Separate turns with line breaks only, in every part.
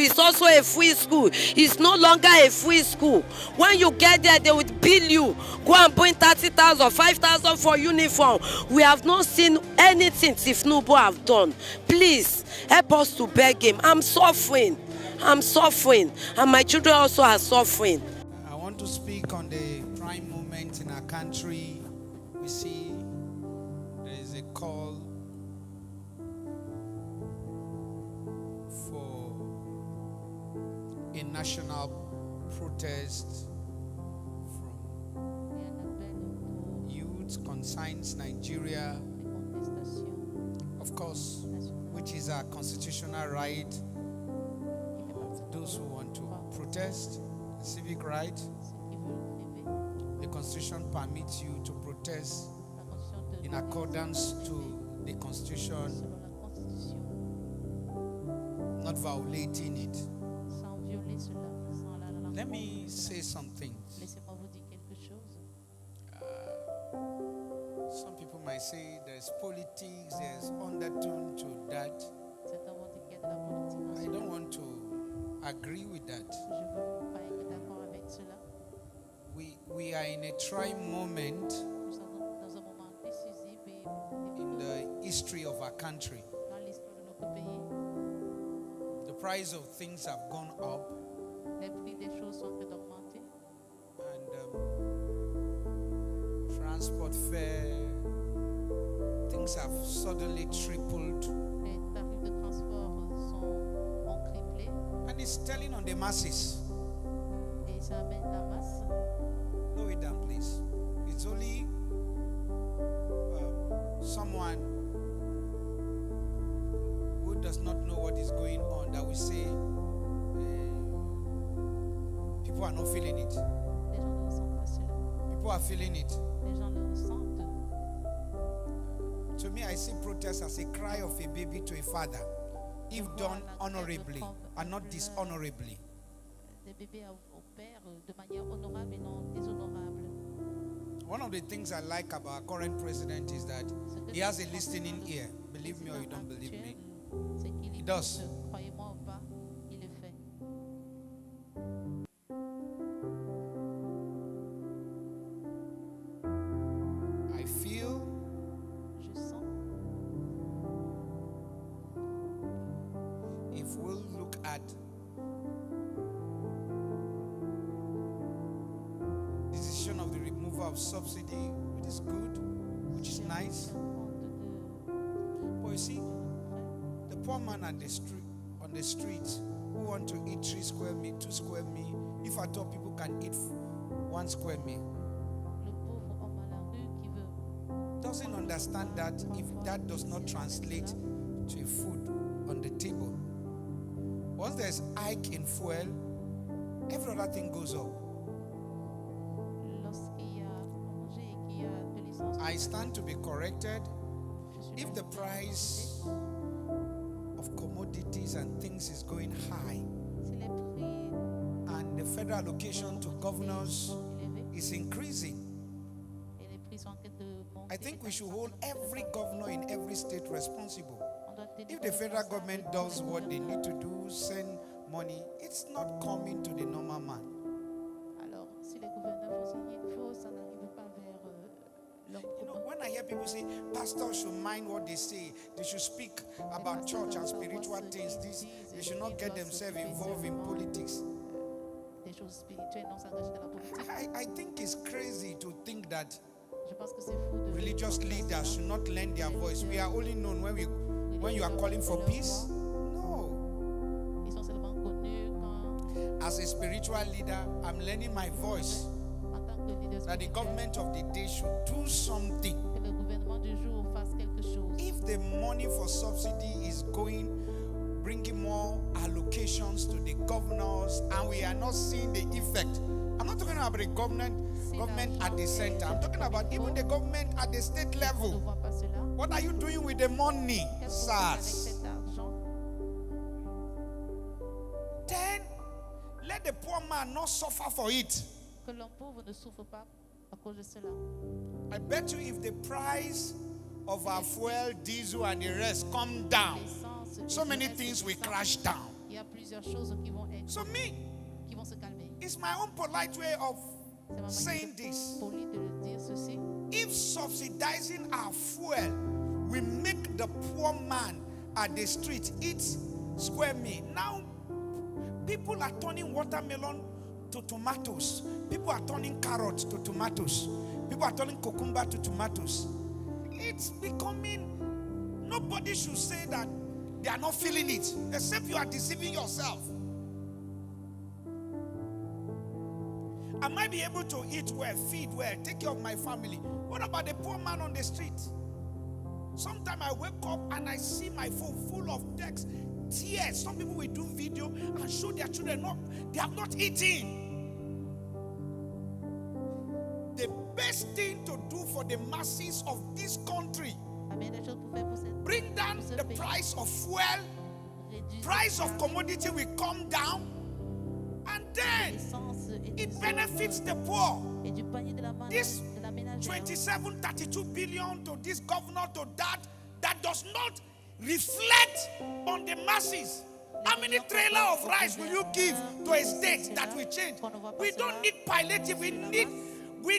is also a free school. It's no longer a free school. When you get there, they will bill you. Go and bring 30,000, 5,000 for uniform. We have not seen anything Tinubu have done. Please help us to beg him. I'm suffering, and my children also are suffering.
I want to speak on the prime moment in our country. We see there is a call for a national protest from youth concerns Nigeria, of course, which is our constitutional right of those who want to protest, a civic right. The Constitution permits you to protest in accordance to the Constitution, not violating it. Let me say something. Some people might say there's politics, there's undertone to that. I don't want to agree with that. We are in a trying moment in the history of our country. The price of things have gone up, and transport fare, things have suddenly tripled, and it's telling on the masses. Slow it down, please. It's only someone who does not know what is going on that will say people are not feeling it. People are feeling it. To me, I see protest as a cry of a baby to a father, if done honorably and not dishonorably. One of the things I like about our current president is that he has a listening ear. Believe me or you don't believe me. He does. I feel if we'll look at decision of the removal of subsidy, which is good, which is nice. But you see, the poor man on the street who want to eat 3 square meal, 2 square meal, if at all people can eat 1 square meal, doesn't understand that if that does not translate to food on the table. Once there's hike in fuel, every other thing goes up. I stand to be corrected if the price of commodities and things is going high and the federal allocation to governors is increasing. I think we should hold every governor in every state responsible. If the federal government does what they need to do, send money, it's not coming to the normal man. You know, when I hear people say pastors should mind what they say, they should speak about church and spiritual things, they should not get themselves involved in politics. I think it's crazy to think that religious leaders should not lend their voice. We are only known when you are calling for peace. No. As a spiritual leader, I'm lending my voice that the government of the day should do something. If the money for subsidy is bringing more allocations to the governors, and we are not seeing the effect. I'm not talking about the government at the center. I'm talking about even the government at the state level. What are you doing with the money, sirs? Then let the poor man not suffer for it. I bet you if the price of our fuel, diesel, and the rest come down, so many things will crash down.
Il y a plusieurs choses qui vont être,
So me,
qui vont se calmer.
it's my own polite way of
C'est ma
saying
manière
this.
polie de dire ceci.
If subsidizing our fuel will make the poor man at the street eat square meal, now people are turning watermelon to tomatoes. People are turning carrots to tomatoes. People are turning cucumber to tomatoes. It's becoming, nobody should say that they are not feeling it, except you are deceiving yourself. I might be able to eat well, feed well, take care of my family. What about the poor man on the street? Sometimes I wake up and I see my phone full of text, tears. Some people will do video and show their children they have not eaten. The best thing to do for the masses of this country, bring down the price of fuel, price of commodity will come down, and then it benefits the poor. This 27, 32 billion to this governor, to that does not reflect on the masses. How many trailer of rice will you give to a state that will change? We don't need palliative. We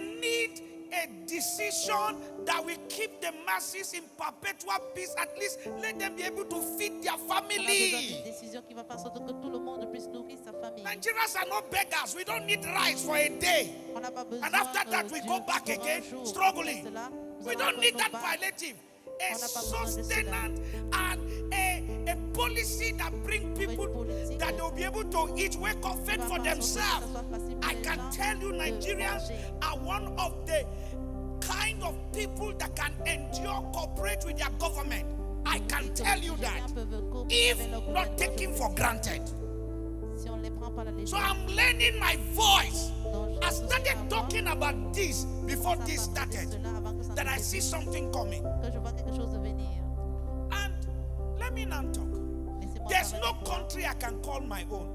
need a decision that will keep the masses in perpetual peace. At least let them be able to feed their family. Nigerians are not beggars. We don't need rice for a day. And after that, we go back again, struggling. We don't need that palliative. A sustenance and a policy that bring people that they'll be able to eat, wake up, fend for themselves. I can tell you Nigerians are one of the kind of people that can endure, cooperate with their government. I can tell you that, if not taken for granted. So I'm lending my voice. I started talking about this before this started, that I see something coming. And let me now talk. There's no country I can call my own.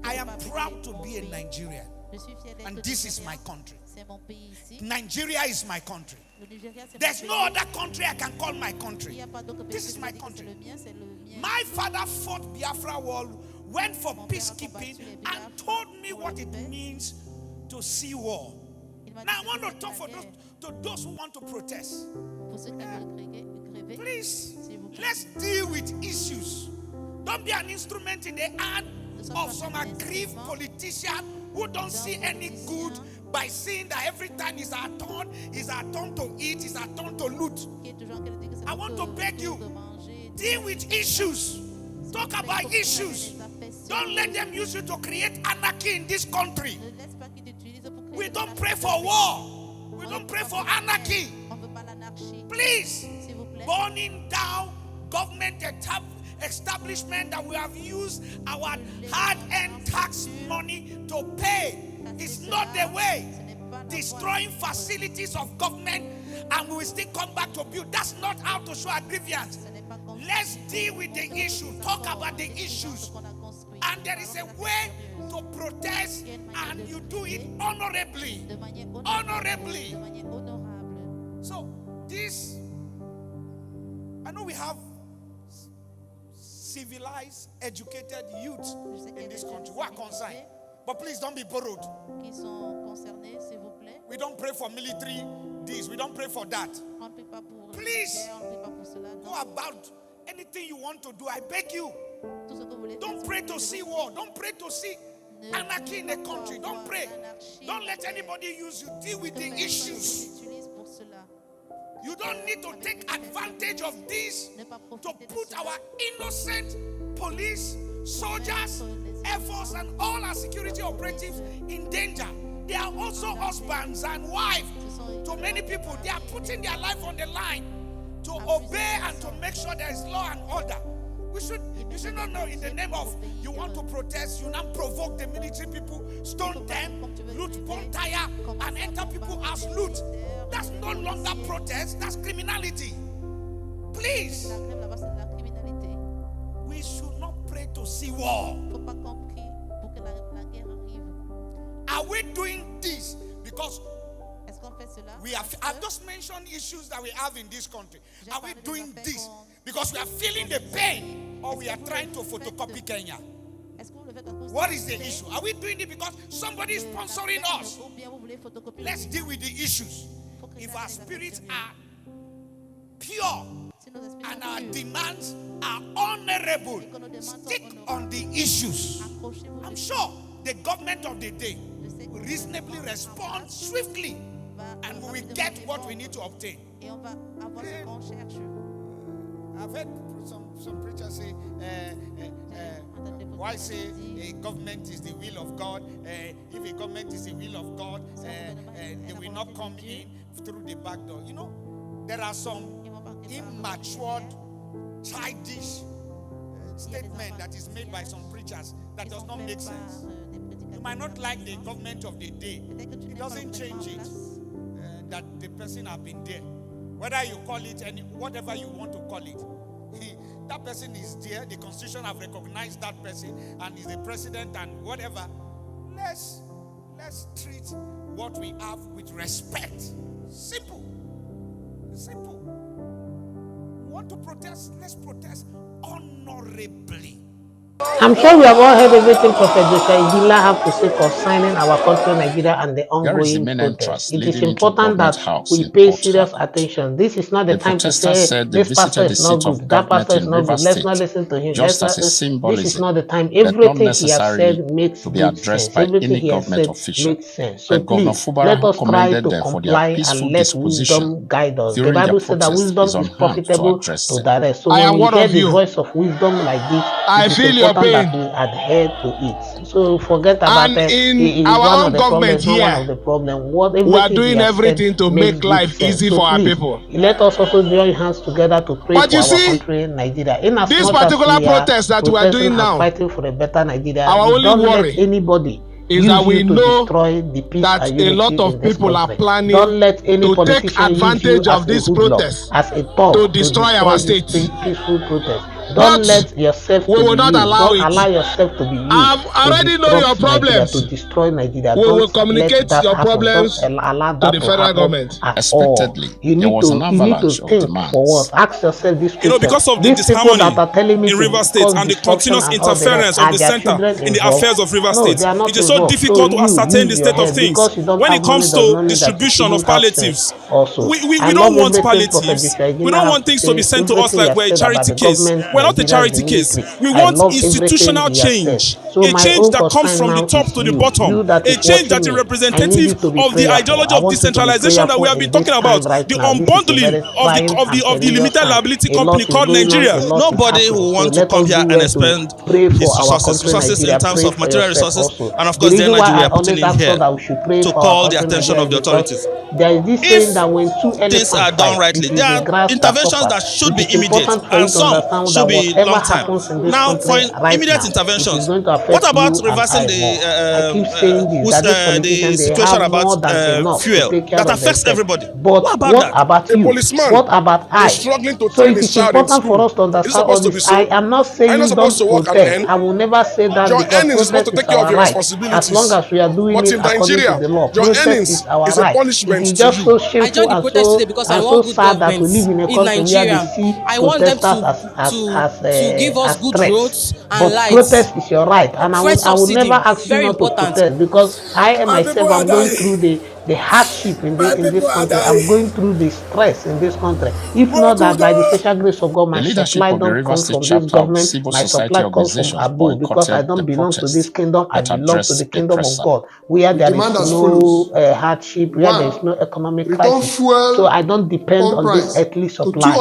I am proud to be a Nigerian. And this is my country. Nigeria is my country. There's no other country I can call my country. This is my country. My father fought Biafra war, went for peacekeeping, and told me what it means to see war. Now I want to talk for those who want to protest. Please, let's deal with issues. Don't be an instrument in the hand of some aggrieved politician who don't see any good by saying that every time it's our turn to eat, it's our turn to loot. I want to beg you, deal with issues. Talk about issues. Don't let them use you to create anarchy in this country. We don't pray for war. We don't pray for anarchy. Please, burning down government establishment that we have used our hard-earned tax money to pay is not the way. Destroying facilities of government and we will still come back to build. That's not how to show grievance. Let's deal with the issue. Talk about the issues. And there is a way to protest, and you do it honorably. Honorably. So this, I know we have civilized, educated youth in this country who are concerned. But please don't be borrowed. We don't pray for military this. We don't pray for that. Please go about anything you want to do. I beg you. Don't pray to see war. Don't pray to see anarchy in the country. Don't pray. Don't let anybody use you. Deal with the issues. You don't need to take advantage of this to put our innocent police, soldiers, Air Force, and all our security operatives in danger. They are also husbands and wives to many people. They are putting their life on the line to obey and to make sure there is law and order. You should not know, in the name of you want to protest, you now provoke the military people, stone them, loot bonfire, and enter people's house, loot. That's no longer protest, that's criminality. Please, we should not pray to see war. Are we doing this because I've just mentioned issues that we have in this country. Are we doing this Because we are feeling the pain, or we are trying to photocopy Kenya. What is the issue? Are we doing it because somebody is sponsoring us? Let's deal with the issues. If our spirits are pure and our demands are honorable, stick on the issues. I'm sure the government of the day will reasonably respond swiftly, and we will get what we need to obtain. I've heard some preachers say, why say a government is the will of God? If a government is the will of God, they will not come in through the back door. You know, there are some immature, childish statement that is made by some preachers that does not make sense. You might not like the government of the day. It doesn't change it that the person has been there. Whether you call it whatever you want to call it. That person is there. The constitution have recognized that person and is the president and whatever. Let's treat what we have with respect. Simple. Simple. We want to protest? Let's protest honorably.
I'm sure we have all heard everything Prophet Iginla have to say concerning our country, Nigeria, and the ongoing protest. It is important that we pay serious attention. This is not the time to say this pastor is not good, that pastor is not good. Let's not listen to him. This is not the time. Everything he has said makes good sense. Everything he has said makes sense. So please, let us try to comply and let wisdom guide us. The Bible said that wisdom is profitable to direct. So when we hear the voice of wisdom like this,
I feel your pain.
That we adhere to it. So forget about it.
In our own government here, we are doing everything to make life easy for our people.
Let us also join hands together to pray for our country, Nigeria.
This particular protest that we are doing now,
fighting for a better Nigeria,
our only worry
is
that we know that a lot of people are planning to take advantage of this protest to destroy our state.
Peaceful protest. Don't let yourself to be used. Don't allow yourself to be used.
I already know your problems.
To destroy Nigeria.
We will communicate your problems to the federal government.
Expectedly, there was an avalanche of demands.
Ask yourself this question.
Because of the disharmony in River State and the continuous interference of the center in the affairs of River State, it is so difficult to ascertain the state of things. When it comes to distribution of palliatives, we don't want palliatives. We don't want things to be sent to us like we're a charity case. We're not a charity case. We want institutional change. A change that comes from the top to the bottom. A change that is representative of the ideology of decentralization that we have been talking about. The unbundling of the limited liability company called Nigeria.
Nobody will want to come here and expend his resources in terms of material resources. And of course, then Nigeria putting in here to call the attention of the authorities.
There is this saying that when two
things are done rightly, there are interventions that should be immediate and some should be long time. Now, for immediate interventions, what about reversing the situation about fuel that affects everybody?
But what about you? What about I? So it is important for us to understand all this. I am not saying don't protest. I will never say that because protest is our right. As long as we are doing it according to the law, protest is our right. It is just so shameful and so sad that we live in a country where they see protesters as
give us good roads and lights.
Protest is your right, and I will never ask you not to protest, because I myself am going through the hardship in this country. I'm going through the stress in this country. If not that by the special grace of God, my supply don't come from this government, my supply comes from above, because I don't belong to this kingdom, I belong to the kingdom of God, where there is no hardship, where there is no economic crisis. So I don't depend on this earthly supply.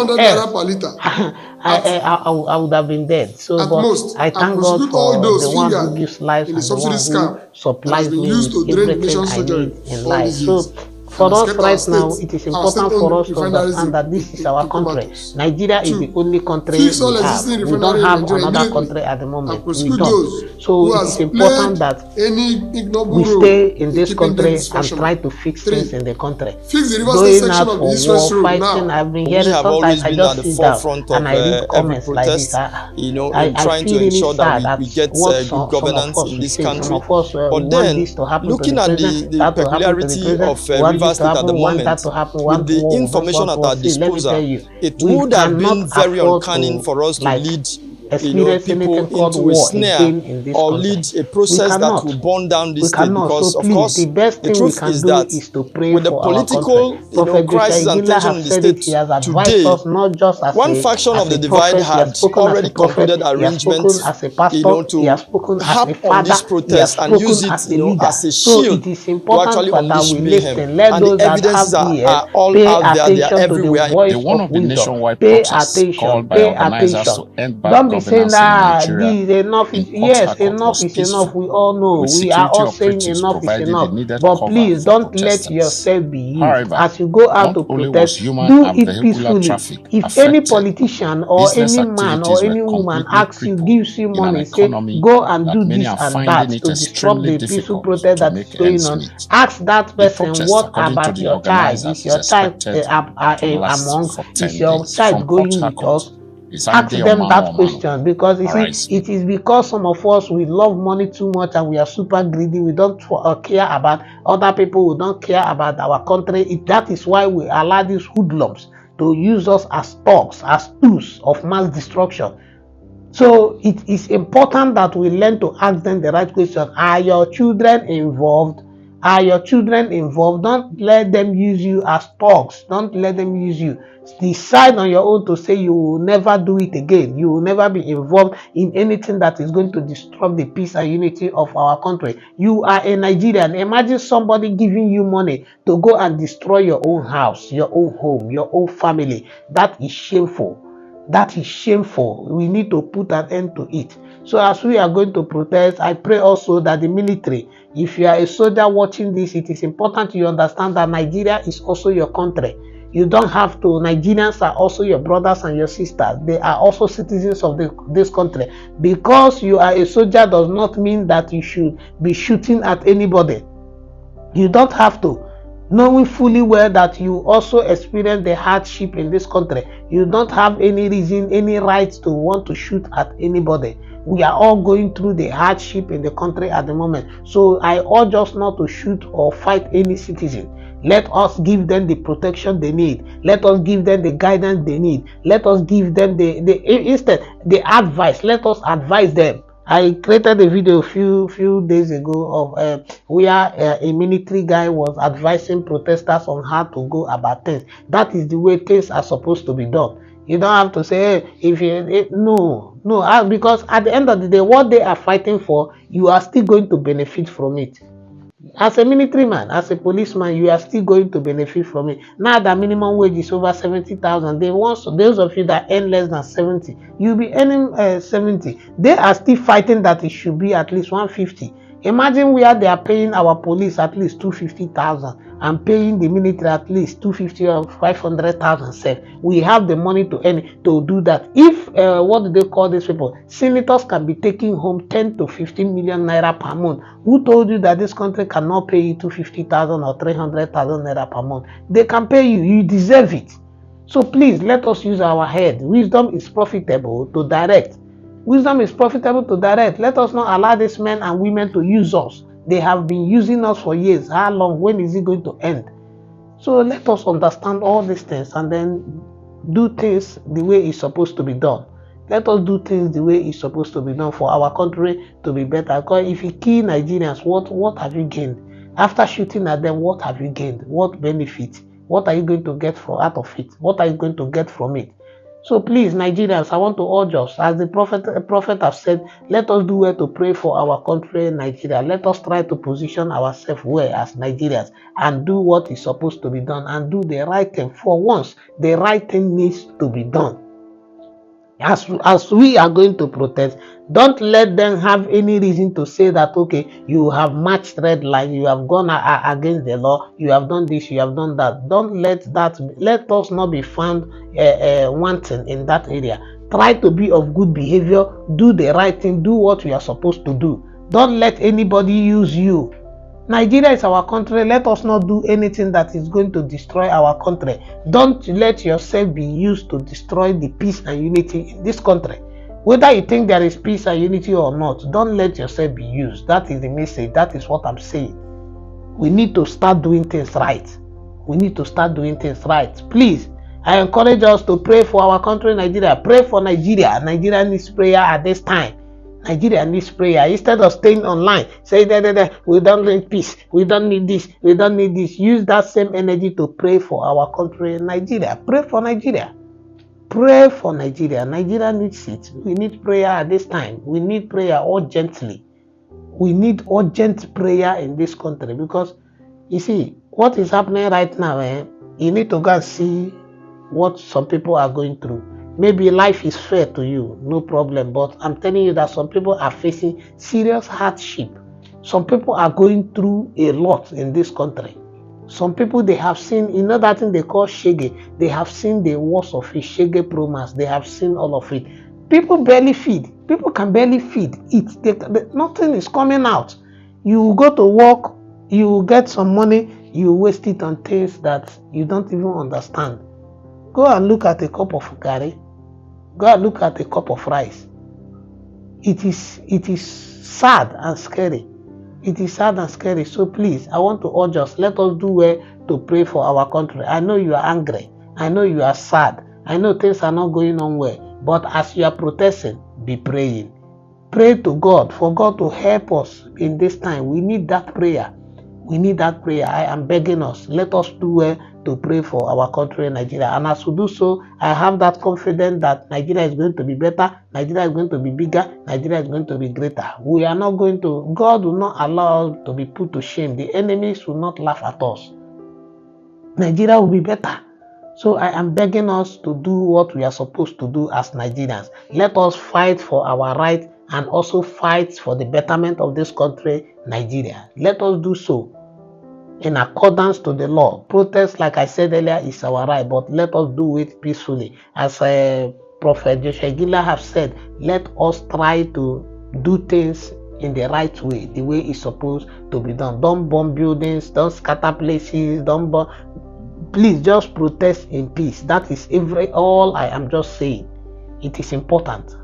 I would have been dead. So but I thank God for the one who gives life and the one who supplies me with everything I need in life. So for us right now, it is important for us to understand that this is our country. Nigeria is the only country we have. We don't have another country at the moment. We don't. So it is important that we stay in this country and try to fix things in the country. Going out for war, fighting, I've been hearing sometimes I just sit down and I read comments like this. I feel really sad at what some of us in this country. But then,
looking at the peculiarity of River
River State at the moment, with the information at our disposal, it would have been very uncanny for us to lead people into a snare or lead a process that will burn down this state, because of course the truth is that with the political crisis and tension in the state today, one faction of the divide had already concluded arrangements to harp on this protest and use it as a shield to actually unleash mayhem, and the evidences are all out there, they are everywhere.
They want of the nationwide protest called by organizers to end bad governance in Nigeria.
Enough is enough. We all know. We are all saying enough is enough. But please don't let yourself be used.
However,
as you go out to protest, do it peacefully. If any politician or any man or any woman asks you, gives you money, say go and do this and that to disrupt the peaceful protest that is going on, ask that person, what about your child? Is your child among? Is your child going with us? Ask them that question, because you see, it is because some of us, we love money too much and we are super greedy. We don't care about other people. We don't care about our country. That is why we allow these hoodlums to use us as thugs, as tools of mass destruction. So it is important that we learn to ask them the right question. Are your children involved? Are your children involved? Don't let them use you as thugs. Don't let them use you. Decide on your own to say you will never do it again. You will never be involved in anything that is going to disrupt the peace and unity of our country. You are a Nigerian. Imagine somebody giving you money to go and destroy your own house, your own home, your own family. That is shameful. That is shameful. We need to put an end to it. So as we are going to protest, I pray also that the military, if you are a soldier watching this, it is important you understand that Nigeria is also your country. You don't have to. Nigerians are also your brothers and your sisters. They are also citizens of this country. Because you are a soldier does not mean that you should be shooting at anybody. You don't have to. Knowing fully well that you also experience the hardship in this country, you don't have any reason, any right to want to shoot at anybody. We are all going through the hardship in the country at the moment. So I urge us not to shoot or fight any citizen. Let us give them the protection they need. Let us give them the guidance they need. Let us give them the advice. Let us advise them. I created a video a few days ago of where a military guy was advising protesters on how to go about things. That is the way things are supposed to be done. You don't have to say, hey, no, because at the end of the day, what they are fighting for, you are still going to benefit from it. As a military man, as a policeman, you are still going to benefit from it. Now the minimum wage is over 70,000. Those of you that earn less than 70, you'll be earning 70. They are still fighting that it should be at least 150. Imagine where they are paying our police at least 250,000 and paying the military at least 250 or 500,000. We have the money to do that. If what do they call these people? Senators can be taking home 10 to 15 million naira per month. Who told you that this country cannot pay you 250,000 or 300,000 naira per month? They can pay you. You deserve it. So please let us use our head. Wisdom is profitable to direct. Wisdom is profitable to direct. Let us not allow these men and women to use us. They have been using us for years. How long? When is it going to end? So let us understand all these things and then do things the way it's supposed to be done. Let us do things the way it's supposed to be done for our country to be better. Because if you kill Nigerians, what have you gained? After shooting at them, what have you gained? What benefit? What are you going to get out of it? What are you going to get from it? So please, Nigerians, I want to urge us, as the prophet has said, let us do well to pray for our country, Nigeria. Let us try to position ourselves well as Nigerians and do what is supposed to be done and do the right thing. For once, the right thing needs to be done. As we are going to protest, don't let them have any reason to say that, okay, you have matched red line, you have gone against the law, you have done this, you have done that. Don't let us not be found wanting in that area. Try to be of good behavior, do the right thing, do what you are supposed to do. Don't let anybody use you. Nigeria is our country. Let us not do anything that is going to destroy our country. Don't let yourself be used to destroy the peace and unity in this country. Whether you think there is peace and unity or not, don't let yourself be used. That is the message. That is what I'm saying. We need to start doing things right. We need to start doing things right. Please, I encourage us to pray for our country, Nigeria. Pray for Nigeria. Nigeria needs prayer at this time. Nigeria needs prayer. Instead of staying online, say we don't need peace, we don't need this, we don't need this. Use that same energy to pray for our country, Nigeria. Pray for Nigeria. Pray for Nigeria. Nigeria needs it. We need prayer at this time. We need prayer urgently. We need urgent prayer in this country because, you see, what is happening right now, you need to go and see what some people are going through. Maybe life is fair to you, no problem, but I'm telling you that some people are facing serious hardship. Some people are going through a lot in this country. Some people, they have seen, you know that thing they call shege, they have seen the worst of it, shege promas, they have seen all of it. People barely feed. People can barely feed, eat. Nothing is coming out. You go to work, you get some money, you waste it on things that you don't even understand. Go and look at a cup of curry. Go and look at a cup of rice. It is sad and scary. It is sad and scary. So please, I want to urge us, let us do well to pray for our country. I know you are angry. I know you are sad. I know things are not going on well. But as you are protesting, be praying. Pray to God for God to help us in this time. We need that prayer. We need that prayer. I am begging us. Let us do well to pray for our country, Nigeria. And as we do so, I have that confidence that Nigeria is going to be better, Nigeria is going to be bigger, Nigeria is going to be greater. We are not going to, God will not allow us to be put to shame. The enemies will not laugh at us. Nigeria will be better. So I am begging us to do what we are supposed to do as Nigerians. Let us fight for our right and also fight for the betterment of this country, Nigeria. Let us do so in accordance to the law. Protest, like I said earlier, is our right, but let us do it peacefully. As Prophet Iginla have said, let us try to do things in the right way, the way it's supposed to be done. Don't bomb buildings, don't scatter places, don't bomb. Please just protest in peace. That is all I am just saying. It is important.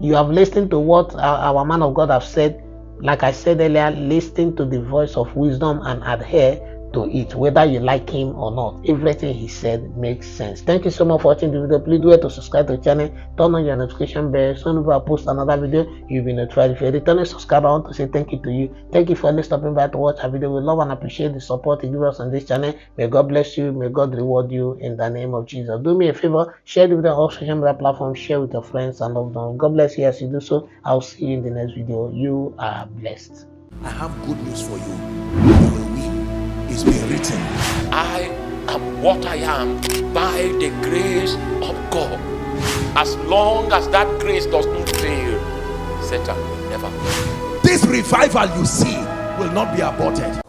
You have listened to what our man of God have said. Like I said earlier, listen to the voice of wisdom and adhere to it, whether you like him or not. Everything he said makes sense. Thank you so much for watching the video. Please do it to subscribe to the channel, turn on your notification bell, so whenever I post another video, you'll be notified. If you're a returning subscriber, I want to say thank you to you. Thank you for stopping by to watch our video. We love and appreciate the support you give us on this channel. May God bless you. May God reward you in the name of Jesus. Do me a favor, share the video on all social media platforms, share with your friends and loved ones. God bless you as you do so. I'll see you in the next video. You are blessed.
I have good news for you. You will win. It's been written.
I am what I am by the grace of God. As long as that grace does not fail, Satan will never win.
This revival you see will not be aborted.